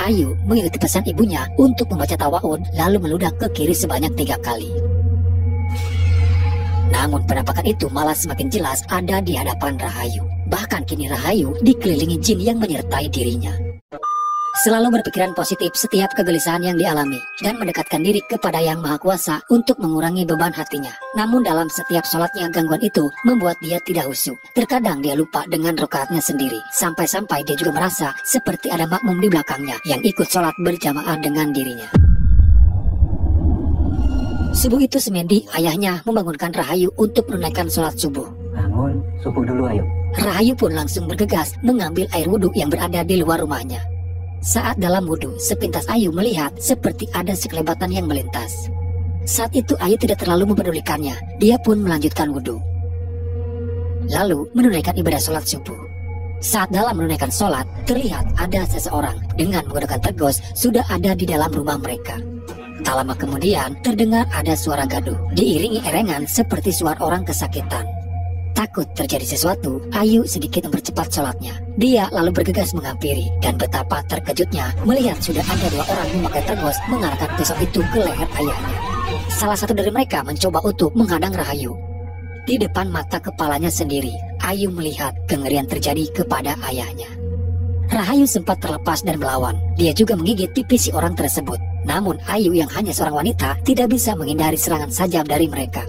Rahayu mengikuti pesan ibunya untuk membaca tawaun lalu meludah ke kiri sebanyak 3 kali. Namun penampakan itu malah semakin jelas ada di hadapan Rahayu. Bahkan kini Rahayu dikelilingi jin yang menyertai dirinya. Selalu berpikiran positif setiap kegelisahan yang dialami dan mendekatkan diri kepada Yang Maha Kuasa untuk mengurangi beban hatinya. Namun dalam setiap sholatnya gangguan itu membuat dia tidak khusyuk. Terkadang dia lupa dengan rakaatnya sendiri. Sampai-sampai dia juga merasa seperti ada makmum di belakangnya yang ikut sholat berjamaah dengan dirinya. Subuh itu Semedi, ayahnya, membangunkan Rahayu untuk menunaikan sholat subuh. Bangun, subuh dulu ayo. Rahayu pun langsung bergegas mengambil air wudhu yang berada di luar rumahnya. Saat dalam wudhu, sepintas Ayu melihat seperti ada sekelebatan yang melintas. Saat itu Ayu tidak terlalu mempedulikannya. Dia pun melanjutkan wudhu, lalu menunaikan ibadah sholat subuh. Saat dalam menunaikan sholat, terlihat ada seseorang dengan menggunakan tergos sudah ada di dalam rumah mereka. Tak lama kemudian, terdengar ada suara gaduh, diiringi erengan seperti suara orang kesakitan. Takut terjadi sesuatu, Ayu sedikit mempercepat sholatnya. Dia lalu bergegas menghampiri, dan betapa terkejutnya melihat sudah ada 2 orang memakai tergos mengarahkan pisau itu ke leher ayahnya. Salah satu dari mereka mencoba untuk menghadang Rahayu. Di depan mata kepalanya sendiri, Ayu melihat kengerian terjadi kepada ayahnya. Rahayu sempat terlepas dan melawan. Dia juga menggigit pipi si orang tersebut. Namun Ayu yang hanya seorang wanita tidak bisa menghindari serangan sajam dari mereka.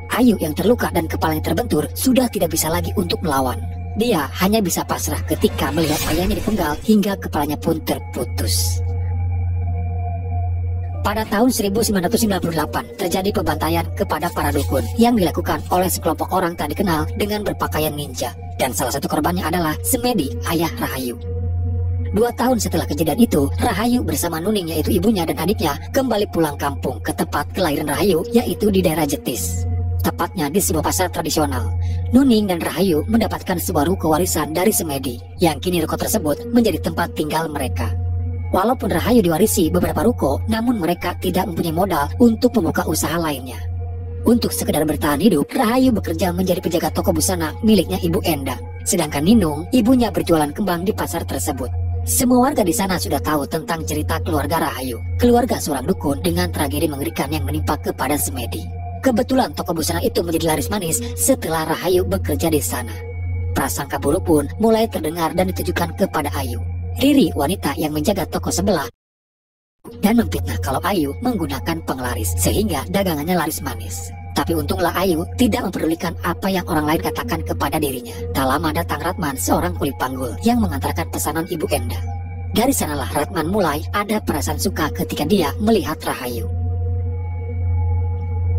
Ayu yang terluka dan kepalanya terbentur sudah tidak bisa lagi untuk melawan. Dia hanya bisa pasrah ketika melihat ayahnya dipenggal hingga kepalanya pun terputus. Pada tahun 1998 terjadi pembantaian kepada para dukun yang dilakukan oleh sekelompok orang tak dikenal dengan berpakaian ninja. Dan salah satu korbannya adalah Semedi, ayah Rahayu. 2 tahun setelah kejadian itu, Rahayu bersama Nuning yaitu ibunya dan adiknya kembali pulang kampung ke tempat kelahiran Rahayu yaitu di daerah Jetis. Tepatnya di sebuah pasar tradisional. Nuning dan Rahayu mendapatkan sebuah ruko warisan dari Semedi, yang kini ruko tersebut menjadi tempat tinggal mereka. Walaupun Rahayu diwarisi beberapa ruko, namun mereka tidak mempunyai modal untuk membuka usaha lainnya. Untuk sekedar bertahan hidup, Rahayu bekerja menjadi penjaga toko busana miliknya Ibu Endang. Sedangkan Ninung, ibunya berjualan kembang di pasar tersebut. Semua warga di sana sudah tahu tentang cerita keluarga Rahayu, keluarga seorang dukun dengan tragedi mengerikan yang menimpa kepada Semedi. Kebetulan toko busana itu menjadi laris manis setelah Rahayu bekerja di sana. Prasangka buruk pun mulai terdengar dan ditujukan kepada Ayu. Riri, wanita yang menjaga toko sebelah, dan memfitnah kalau Ayu menggunakan penglaris sehingga dagangannya laris manis. Tapi untunglah Ayu tidak mempedulikan apa yang orang lain katakan kepada dirinya. Tak lama datang Ratman, seorang kuli panggul yang mengantarkan pesanan Ibu Endang. Dari sanalah Ratman mulai ada perasaan suka ketika dia melihat Rahayu.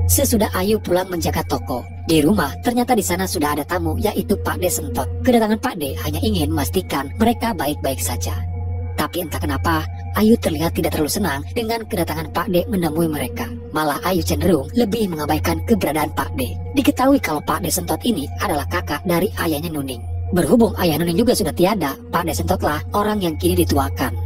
Sesudah Ayu pulang menjaga toko, di rumah ternyata di sana sudah ada tamu yaitu Pak De Sentot. Kedatangan Pak De hanya ingin memastikan mereka baik-baik saja. Tapi entah kenapa Ayu terlihat tidak terlalu senang dengan kedatangan Pak De menemui mereka. Malah Ayu cenderung lebih mengabaikan keberadaan Pak De. Diketahui kalau Pak De Sentot ini adalah kakak dari ayahnya Nuning. Berhubung ayah Nuning juga sudah tiada, Pak De Sentotlah orang yang kini dituakan.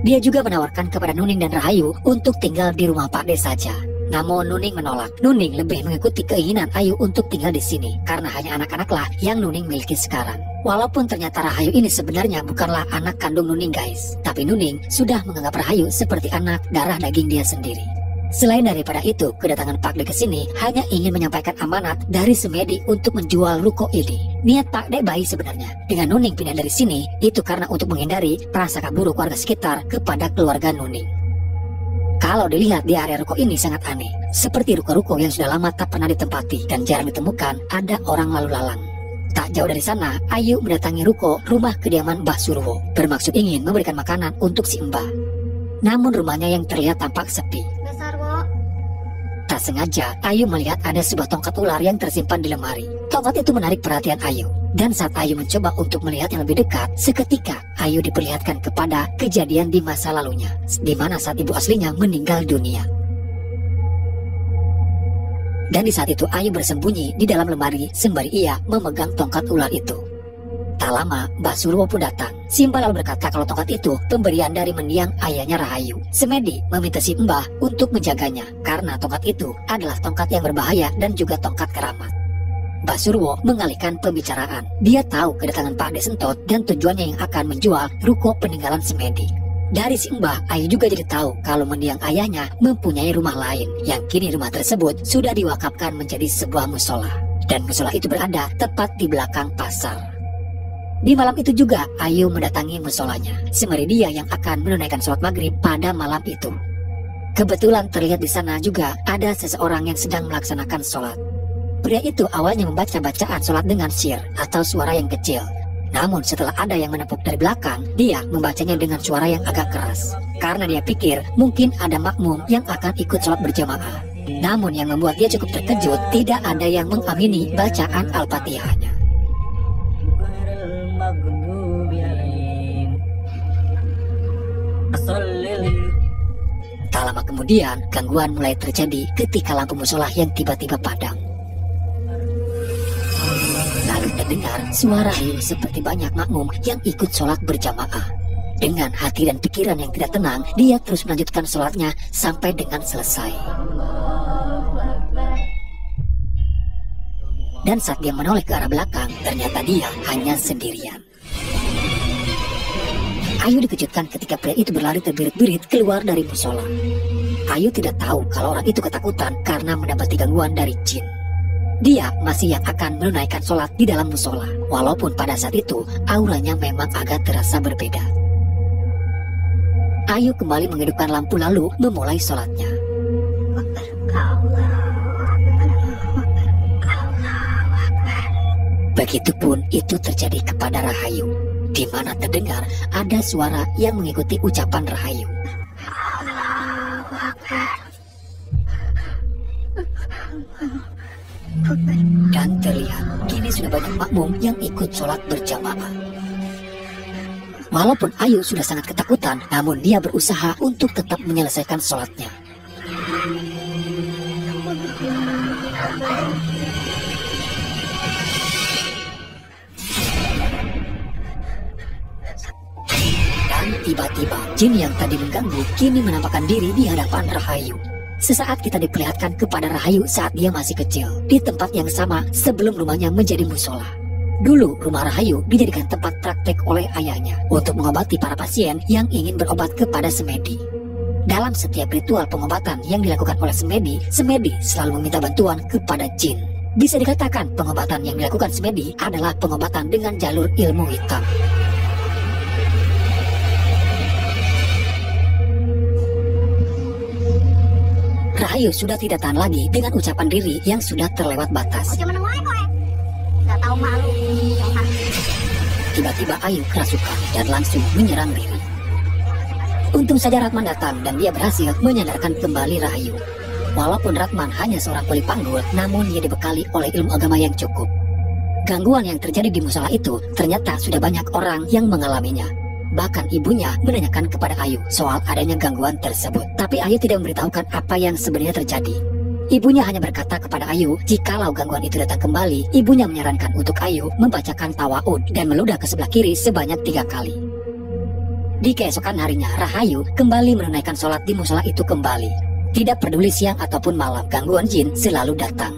Dia juga menawarkan kepada Nuning dan Rahayu untuk tinggal di rumah Pak De saja. Namun Nuning menolak. Nuning lebih mengikuti keinginan Ayu untuk tinggal di sini karena hanya anak-anaklah yang Nuning miliki sekarang. Walaupun ternyata Rahayu ini sebenarnya bukanlah anak kandung Nuning guys, tapi Nuning sudah menganggap Rahayu seperti anak darah daging dia sendiri. Selain daripada itu, kedatangan Pak De ke sini hanya ingin menyampaikan amanat dari Semedi untuk menjual ruko ini. Niat Pak De baik sebenarnya. Dengan Nuning pindah dari sini, itu karena untuk menghindari prasangka buruk warga sekitar kepada keluarga Nuning. Kalau dilihat di area ruko ini sangat aneh. Seperti ruko-ruko yang sudah lama tak pernah ditempati dan jarang ditemukan ada orang lalu lalang. Tak jauh dari sana, Ayu mendatangi ruko rumah kediaman Mbah Surwo, bermaksud ingin memberikan makanan untuk si Mbah. Namun rumahnya yang terlihat tampak sepi. Tak sengaja, Ayu melihat ada sebuah tongkat ular yang tersimpan di lemari. Tongkat itu menarik perhatian Ayu. Dan saat Ayu mencoba untuk melihat yang lebih dekat, seketika Ayu diperlihatkan kepada kejadian di masa lalunya, di mana saat ibu aslinya meninggal dunia. Dan di saat itu Ayu bersembunyi di dalam lemari sembari ia memegang tongkat ular itu. Tak lama, Mbah Surwo pun datang. Si Mbah lalu berkata kalau tongkat itu pemberian dari mendiang ayahnya Rahayu. Semedi meminta si Mbah untuk menjaganya, karena tongkat itu adalah tongkat yang berbahaya dan juga tongkat keramat. Mbah Surwo mengalihkan pembicaraan. Dia tahu kedatangan Pak De Sentot dan tujuannya yang akan menjual ruko peninggalan Semedi. Dari si Mbah, Ayu juga jadi tahu kalau mendiang ayahnya mempunyai rumah lain, yang kini rumah tersebut sudah diwakafkan menjadi sebuah musola. Dan musola itu berada tepat di belakang pasar. Di malam itu juga Ayu mendatangi musolanya, sembari dia yang akan menunaikan sholat maghrib pada malam itu. Kebetulan terlihat di sana juga ada seseorang yang sedang melaksanakan sholat. Pria itu awalnya membaca bacaan sholat dengan syir atau suara yang kecil. Namun setelah ada yang menepuk dari belakang, dia membacanya dengan suara yang agak keras. Karena dia pikir mungkin ada makmum yang akan ikut sholat berjamaah. Namun yang membuat dia cukup terkejut, tidak ada yang mengamini bacaan Al-Fatihahnya. Tak lama kemudian, gangguan mulai terjadi ketika lampu musola yang tiba-tiba padam. Lalu terdengar suara Ayu seperti banyak makmum yang ikut sholat berjamaah. Dengan hati dan pikiran yang tidak tenang, dia terus melanjutkan sholatnya sampai dengan selesai. Dan saat dia menoleh ke arah belakang, ternyata dia hanya sendirian. Ayu dikejutkan ketika pria itu berlari terbirit-birit keluar dari musola. Ayu tidak tahu kalau orang itu ketakutan karena mendapati gangguan dari jin. Dia masih yang akan menunaikan sholat di dalam musola, walaupun pada saat itu auranya memang agak terasa berbeda. Ayu kembali menghidupkan lampu lalu memulai sholatnya. Begitupun itu terjadi kepada Rahayu, di mana terdengar ada suara yang mengikuti ucapan Rahayu. Dan terlihat kini sudah banyak makmum yang ikut sholat berjamaah. Walaupun Ayu sudah sangat ketakutan, namun dia berusaha untuk tetap menyelesaikan sholatnya. Dan tiba-tiba jin yang tadi mengganggu kini menampakkan diri di hadapan Rahayu. Sesaat kita diperlihatkan kepada Rahayu saat dia masih kecil, di tempat yang sama sebelum rumahnya menjadi musola. Dulu rumah Rahayu dijadikan tempat praktek oleh ayahnya untuk mengobati para pasien yang ingin berobat kepada semedi. Dalam setiap ritual pengobatan yang dilakukan oleh semedi, semedi selalu meminta bantuan kepada jin. Bisa dikatakan pengobatan yang dilakukan semedi adalah pengobatan dengan jalur ilmu hitam. Rahayu sudah tidak tahan lagi dengan ucapan diri yang sudah terlewat batas. Tiba-tiba Ayu kerasukan dan langsung menyerang diri. Untung saja Ratman datang dan dia berhasil menyadarkan kembali Rahayu. Walaupun Ratman hanya seorang kuli panggul, namun dia dibekali oleh ilmu agama yang cukup. Gangguan yang terjadi di musola itu ternyata sudah banyak orang yang mengalaminya. Bahkan ibunya menanyakan kepada Ayu soal adanya gangguan tersebut. Tapi Ayu tidak memberitahukan apa yang sebenarnya terjadi. Ibunya hanya berkata kepada Ayu, jikalau gangguan itu datang kembali, ibunya menyarankan untuk Ayu membacakan tawa'ud dan meludah ke sebelah kiri sebanyak 3 kali. Di keesokan harinya, Rahayu kembali menunaikan sholat di musola itu kembali. Tidak peduli siang ataupun malam, gangguan jin selalu datang.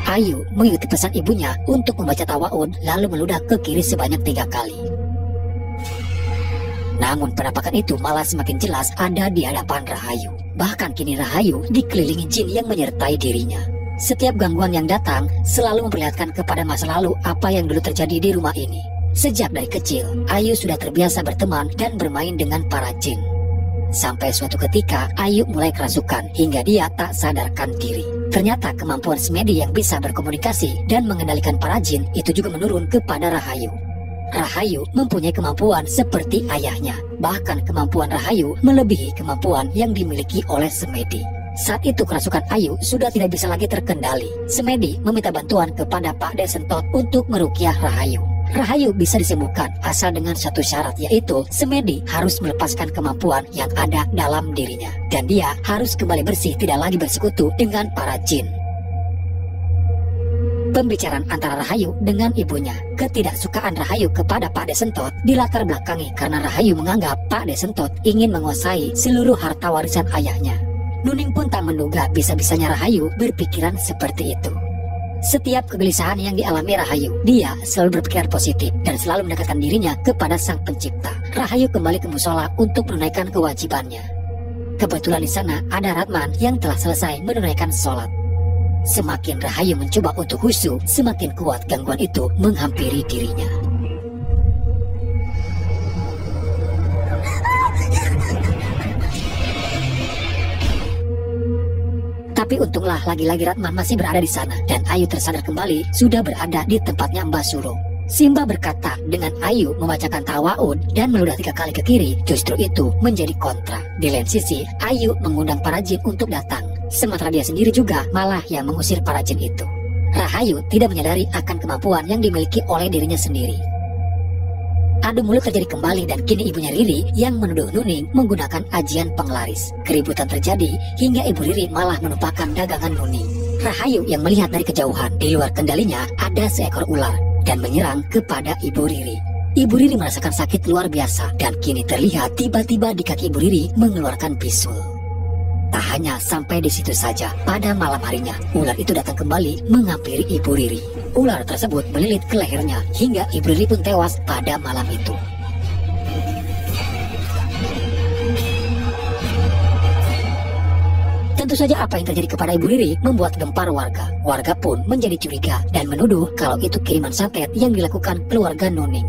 Ayu mengikuti pesan ibunya untuk membaca tawa'ud lalu meludah ke kiri sebanyak 3 kali. Namun penampakan itu malah semakin jelas ada di hadapan Rahayu. Bahkan kini Rahayu dikelilingi jin yang menyertai dirinya. Setiap gangguan yang datang selalu memperlihatkan kepada masa lalu apa yang dulu terjadi di rumah ini. Sejak dari kecil, Ayu sudah terbiasa berteman dan bermain dengan para jin. Sampai suatu ketika, Ayu mulai kerasukan hingga dia tak sadarkan diri. Ternyata kemampuan semedi yang bisa berkomunikasi dan mengendalikan para jin itu juga menurun kepada Rahayu. Rahayu mempunyai kemampuan seperti ayahnya. Bahkan kemampuan Rahayu melebihi kemampuan yang dimiliki oleh semedi. Saat itu kerasukan Ayu sudah tidak bisa lagi terkendali. Semedi meminta bantuan kepada Pak Desentot untuk meruqyah Rahayu. Rahayu bisa disembuhkan asal dengan satu syarat, yaitu semedi harus melepaskan kemampuan yang ada dalam dirinya. Dan dia harus kembali bersih, tidak lagi bersekutu dengan para jin. Pembicaraan antara Rahayu dengan ibunya. Ketidaksukaan Rahayu kepada Pak Desentot dilatar belakangi karena Rahayu menganggap Pak Desentot ingin menguasai seluruh harta warisan ayahnya. Nuning pun tak menduga bisa-bisanya Rahayu berpikiran seperti itu. Setiap kegelisahan yang dialami Rahayu, dia selalu berpikir positif dan selalu mendekatkan dirinya kepada Sang Pencipta. Rahayu kembali ke musola untuk menunaikan kewajibannya. Kebetulan di sana ada Ratman yang telah selesai menunaikan sholat. Semakin Rahayu mencoba untuk khusyuk, semakin kuat gangguan itu menghampiri dirinya. Tapi untunglah lagi-lagi Ratman masih berada di sana dan Ayu tersadar kembali sudah berada di tempatnya Mbah Suro. Simba berkata dengan Ayu membacakan tawaud dan meludah 3 kali ke kiri, justru itu menjadi kontra. Di lain sisi, Ayu mengundang para jin untuk datang, sementara dia sendiri juga malah yang mengusir para jin itu. Rahayu tidak menyadari akan kemampuan yang dimiliki oleh dirinya sendiri. Adu mulut terjadi kembali dan kini ibunya Riri yang menuduh Nuning menggunakan ajian penglaris. Keributan terjadi hingga ibu Riri malah menumpahkan dagangan Nuning. Rahayu yang melihat dari kejauhan di luar kendalinya ada seekor ular dan menyerang kepada ibu Riri. Ibu Riri merasakan sakit luar biasa dan kini terlihat tiba-tiba di kaki ibu Riri mengeluarkan bisul. Tak hanya sampai di situ saja, pada malam harinya ular itu datang kembali menghampiri ibu Riri. Ular tersebut melilit ke lehernya hingga ibu Riri pun tewas pada malam itu. Tentu saja apa yang terjadi kepada ibu Riri membuat gempar warga. Warga pun menjadi curiga dan menuduh kalau itu kiriman santet yang dilakukan keluarga Nuning.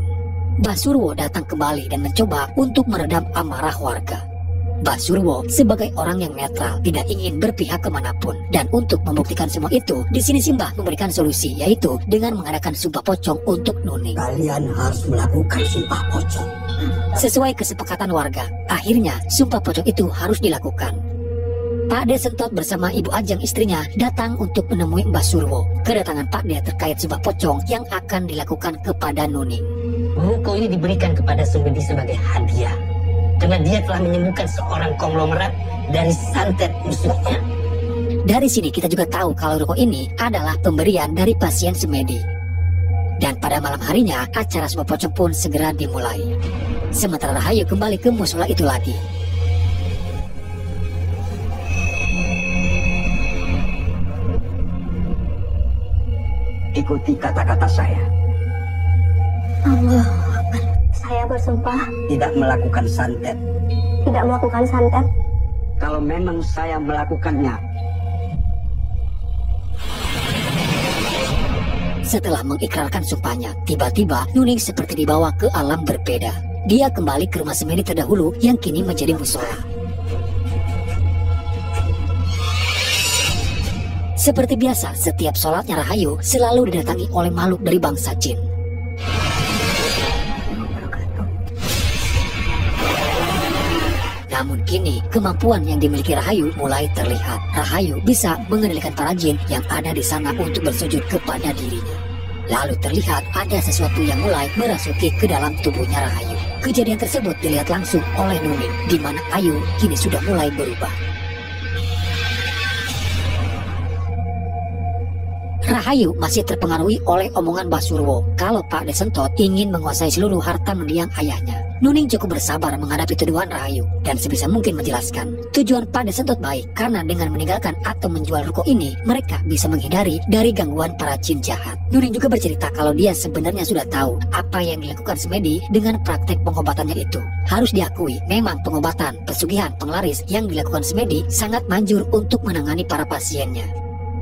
Mbah Surwo datang kembali dan mencoba untuk meredam amarah warga. Mbah Surwo sebagai orang yang netral tidak ingin berpihak kemanapun, dan untuk membuktikan semua itu, di sini Simbah memberikan solusi, yaitu dengan mengadakan sumpah pocong untuk Nuning. Kalian harus melakukan sumpah pocong. Sesuai kesepakatan warga, akhirnya sumpah pocong itu harus dilakukan. Pak De Sentot bersama Ibu Ajeng istrinya datang untuk menemui Mbah Surwo. Kedatangan Pak De terkait sumpah pocong yang akan dilakukan kepada Nuning. Buku ini diberikan kepada Sumedi sebagai hadiah, karena dia telah menyembuhkan seorang konglomerat dari santet musuhnya. Dari sini kita juga tahu kalau ruko ini adalah pemberian dari pasien Sumedi. Dan pada malam harinya, acara sumpah pocong pun segera dimulai. Sementara Rahayu kembali ke musola itu lagi. Ikuti kata-kata saya. Allah, saya bersumpah Tidak melakukan santet. tidak melakukan santet. Kalau memang saya melakukannya, Setelah mengikrarkan sumpahnya, tiba-tiba Nuning seperti dibawa ke alam berbeda. Dia kembali ke rumah Semedi terdahulu yang kini menjadi musola. Seperti biasa, setiap sholatnya Rahayu selalu didatangi oleh makhluk dari bangsa jin. Namun kini, kemampuan yang dimiliki Rahayu mulai terlihat. Rahayu bisa mengendalikan para jin yang ada di sana untuk bersujud kepada dirinya. Lalu terlihat ada sesuatu yang mulai merasuki ke dalam tubuhnya Rahayu. Kejadian tersebut dilihat langsung oleh Nuning, di mana Ayu kini sudah mulai berubah. Rahayu masih terpengaruhi oleh omongan Mbah Surwo kalau Pak De Sentot ingin menguasai seluruh harta mendiang ayahnya. Nuning cukup bersabar menghadapi tuduhan Rahayu dan sebisa mungkin menjelaskan tujuan Pak De Sentot baik karena dengan meninggalkan atau menjual ruko ini mereka bisa menghindari dari gangguan para jin jahat. Nuning juga bercerita kalau dia sebenarnya sudah tahu apa yang dilakukan Semedi dengan praktek pengobatannya itu. Harus diakui memang pengobatan, pesugihan, penglaris yang dilakukan Semedi sangat manjur untuk menangani para pasiennya.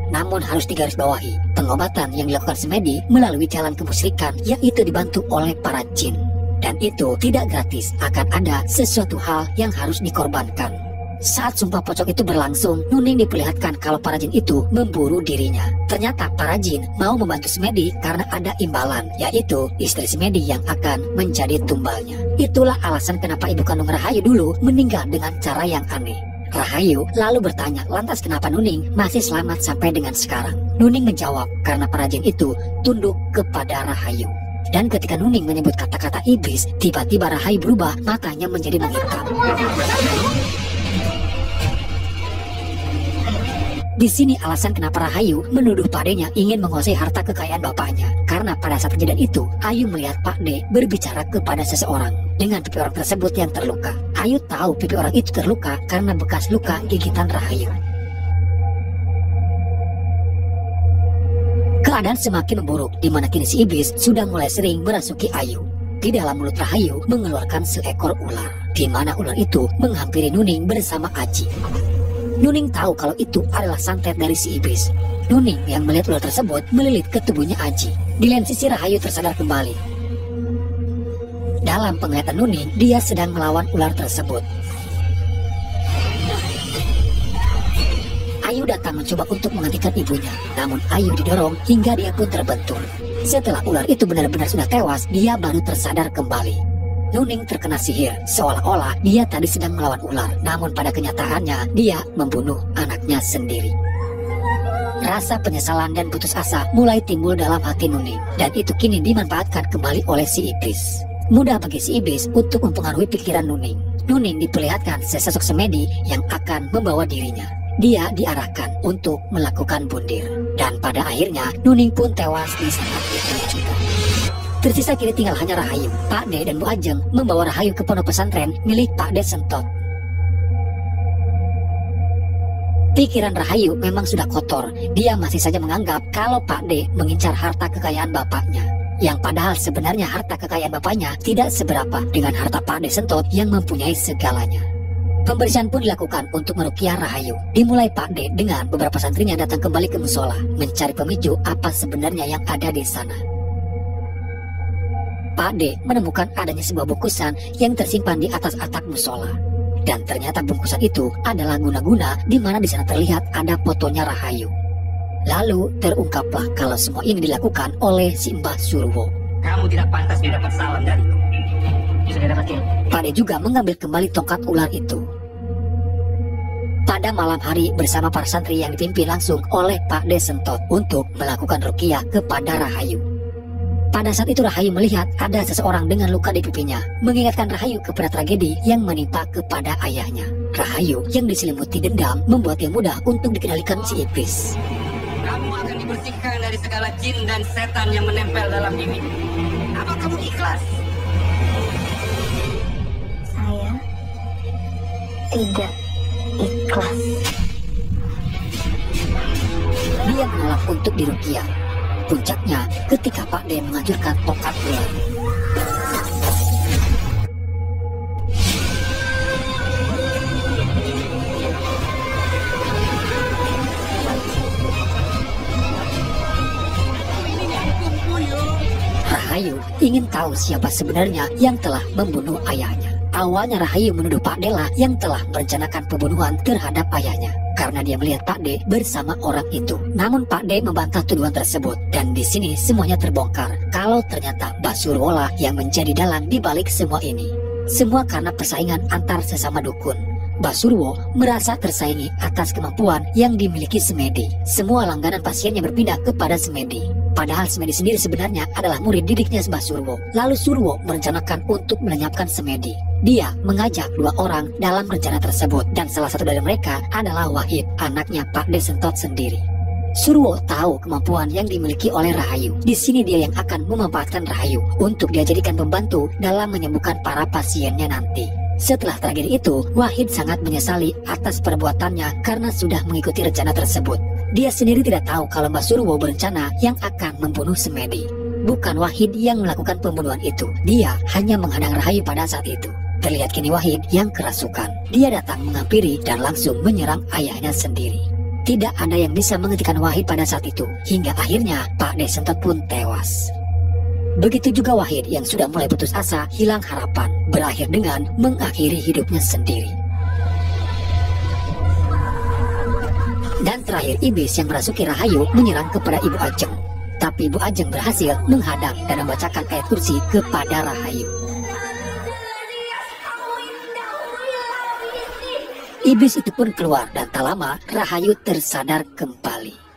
Namun harus digarisbawahi, pengobatan yang dilakukan Semedi melalui jalan kemusyrikan yaitu dibantu oleh para jin. Dan itu tidak gratis, akan ada sesuatu hal yang harus dikorbankan. Saat sumpah pocong itu berlangsung, Nuning diperlihatkan kalau para jin itu memburu dirinya. Ternyata para jin mau membantu Semedi karena ada imbalan, yaitu istri Semedi yang akan menjadi tumbalnya. Itulah alasan kenapa ibu kandung Rahayu dulu meninggal dengan cara yang aneh. Rahayu lalu bertanya, lantas kenapa Nuning masih selamat sampai dengan sekarang? Nuning menjawab, karena para jin itu tunduk kepada Rahayu. Dan ketika Nuning menyebut kata-kata iblis, tiba-tiba Rahayu berubah, matanya menjadi menghitam. Di sini alasan kenapa Rahayu menuduh Pak De-nya ingin menguasai harta kekayaan bapaknya. Karena pada saat kejadian itu, Ayu melihat Pak De berbicara kepada seseorang dengan pipi orang tersebut yang terluka. Ayu tahu pipi orang itu terluka karena bekas luka gigitan Rahayu. Keadaan semakin memburuk, di mana kini si iblis sudah mulai sering merasuki Ayu. Di dalam mulut Rahayu mengeluarkan seekor ular, di mana ular itu menghampiri Nuning bersama Aji. Nuning tahu kalau itu adalah santet dari si iblis. Nuning yang melihat ular tersebut melilit ke tubuhnya Aji. Di lain sisi Rahayu tersadar kembali. Dalam penglihatan Nuning, dia sedang melawan ular tersebut. Ayu datang mencoba untuk menghentikan ibunya, namun Ayu didorong hingga dia pun terbentur. Setelah ular itu benar-benar sudah tewas, dia baru tersadar kembali. Nuning terkena sihir, seolah-olah dia tadi sedang melawan ular, namun pada kenyataannya dia membunuh anaknya sendiri. Rasa penyesalan dan putus asa mulai timbul dalam hati Nuning, dan itu kini dimanfaatkan kembali oleh si iblis. Mudah bagi si iblis untuk mempengaruhi pikiran Nuning. Nuning diperlihatkan sesosok semedi yang akan membawa dirinya. Dia diarahkan untuk melakukan bundir, dan pada akhirnya Nuning pun tewas di saat itu juga. Tersisa kini tinggal hanya Rahayu. Pak De dan Bu Ajeng membawa Rahayu ke pondok pesantren milik Pak De Sentot. Pikiran Rahayu memang sudah kotor. Dia masih saja menganggap kalau Pak De mengincar harta kekayaan bapaknya, yang padahal sebenarnya harta kekayaan bapaknya tidak seberapa dengan harta Pak De Sentot yang mempunyai segalanya. Pembersihan pun dilakukan untuk meruqyah Rahayu. Dimulai Pak De dengan beberapa santrinya datang kembali ke musola, mencari pemicu apa sebenarnya yang ada di sana. Pak De menemukan adanya sebuah bungkusan yang tersimpan di atas atap musola. Dan ternyata bungkusan itu adalah guna-guna, di mana di sana terlihat ada fotonya Rahayu. Lalu terungkaplah kalau semua ini dilakukan oleh si Mbah Surwo. Kamu tidak pantas mendapat salam dariku. Sudah dapat ya? Pak De juga mengambil kembali tongkat ular itu. Pada malam hari bersama para santri yang dipimpin langsung oleh Pak De Sentot untuk melakukan ruqyah kepada Rahayu. Pada saat itu Rahayu melihat ada seseorang dengan luka di pipinya, mengingatkan Rahayu kepada tragedi yang menimpa kepada ayahnya. Rahayu yang diselimuti dendam membuatnya mudah untuk dikendalikan si iblis. Kamu akan dibersihkan dari segala jin dan setan yang menempel dalam dirimu. Apa kamu ikhlas? Saya tidak ikhlas. Dia menolak untuk diruqyah. Puncaknya ketika Pak De menghancurkan tongkat ular. Rahayu ingin tahu siapa sebenarnya yang telah membunuh ayahnya. Awalnya Rahayu menuduh Pak De lah yang telah merencanakan pembunuhan terhadap ayahnya, karena dia melihat Pak De bersama orang itu. Namun Pak De membantah tuduhan tersebut, dan di sini semuanya terbongkar kalau ternyata Mbah Surwo lah yang menjadi dalang di balik semua ini. Semua karena persaingan antar sesama dukun. Mbah Surwo merasa tersaingi atas kemampuan yang dimiliki Semedi. Semua langganan pasiennya berpindah kepada Semedi. Padahal Semedi sendiri sebenarnya adalah murid didiknya Mbah Surwo. Lalu Surwo merencanakan untuk melenyapkan Semedi. Dia mengajak dua orang dalam rencana tersebut, dan salah satu dari mereka adalah Wahid, anaknya Pak De Sentot sendiri. Surwo tahu kemampuan yang dimiliki oleh Rahayu. Di sini dia yang akan memanfaatkan Rahayu untuk dia jadikan pembantu dalam menyembuhkan para pasiennya nanti. Setelah tragedi itu, Wahid sangat menyesali atas perbuatannya karena sudah mengikuti rencana tersebut. Dia sendiri tidak tahu kalau Mbah Surwo berencana yang akan membunuh Semedi. Bukan Wahid yang melakukan pembunuhan itu. Dia hanya menghadang Rahayu pada saat itu. Terlihat kini Wahid yang kerasukan. Dia datang menghampiri dan langsung menyerang ayahnya sendiri. Tidak ada yang bisa menghentikan Wahid pada saat itu. Hingga akhirnya Pak De Sentot pun tewas. Begitu juga Wahid yang sudah mulai putus asa, hilang harapan, berakhir dengan mengakhiri hidupnya sendiri. Dan terakhir iblis yang merasuki Rahayu menyerang kepada Ibu Ajeng. Tapi Ibu Ajeng berhasil menghadang dan membacakan ayat kursi kepada Rahayu. Iblis itu pun keluar dan tak lama Rahayu tersadar kembali.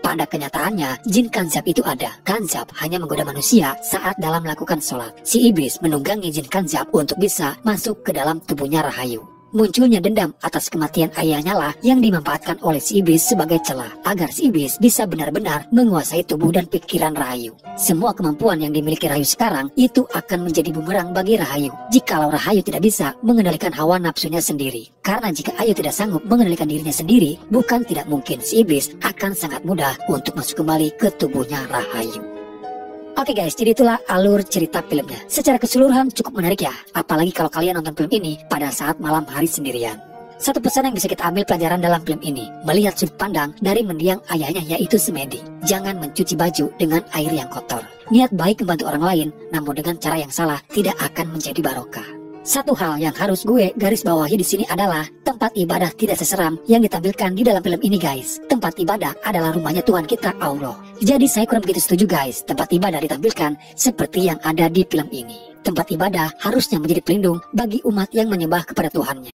Pada kenyataannya, jin Kanzab itu ada. Kanzab hanya menggoda manusia saat dalam melakukan sholat. Si iblis menunggangi jin Kanzab untuk bisa masuk ke dalam tubuhnya Rahayu. Munculnya dendam atas kematian ayahnya lah yang dimanfaatkan oleh si iblis sebagai celah agar si iblis bisa benar-benar menguasai tubuh dan pikiran Rahayu. Semua kemampuan yang dimiliki Rahayu sekarang itu akan menjadi bumerang bagi Rahayu jikalau Rahayu tidak bisa mengendalikan hawa nafsunya sendiri. Karena jika Ayu tidak sanggup mengendalikan dirinya sendiri, bukan tidak mungkin si iblis akan sangat mudah untuk masuk kembali ke tubuhnya Rahayu. Oke guys, jadi itulah alur cerita filmnya. Secara keseluruhan cukup menarik ya, apalagi kalau kalian nonton film ini pada saat malam hari sendirian. Satu pesan yang bisa kita ambil pelajaran dalam film ini, melihat sudut pandang dari mendiang ayahnya yaitu Semedi. Jangan mencuci baju dengan air yang kotor. Niat baik membantu orang lain, namun dengan cara yang salah tidak akan menjadi barokah. Satu hal yang harus gue garis bawahi di sini adalah tempat ibadah tidak seseram yang ditampilkan di dalam film ini guys. Tempat ibadah adalah rumahnya Tuhan kita Allah. Jadi saya kurang begitu setuju guys, tempat ibadah ditampilkan seperti yang ada di film ini. Tempat ibadah harusnya menjadi pelindung bagi umat yang menyembah kepada Tuhannya.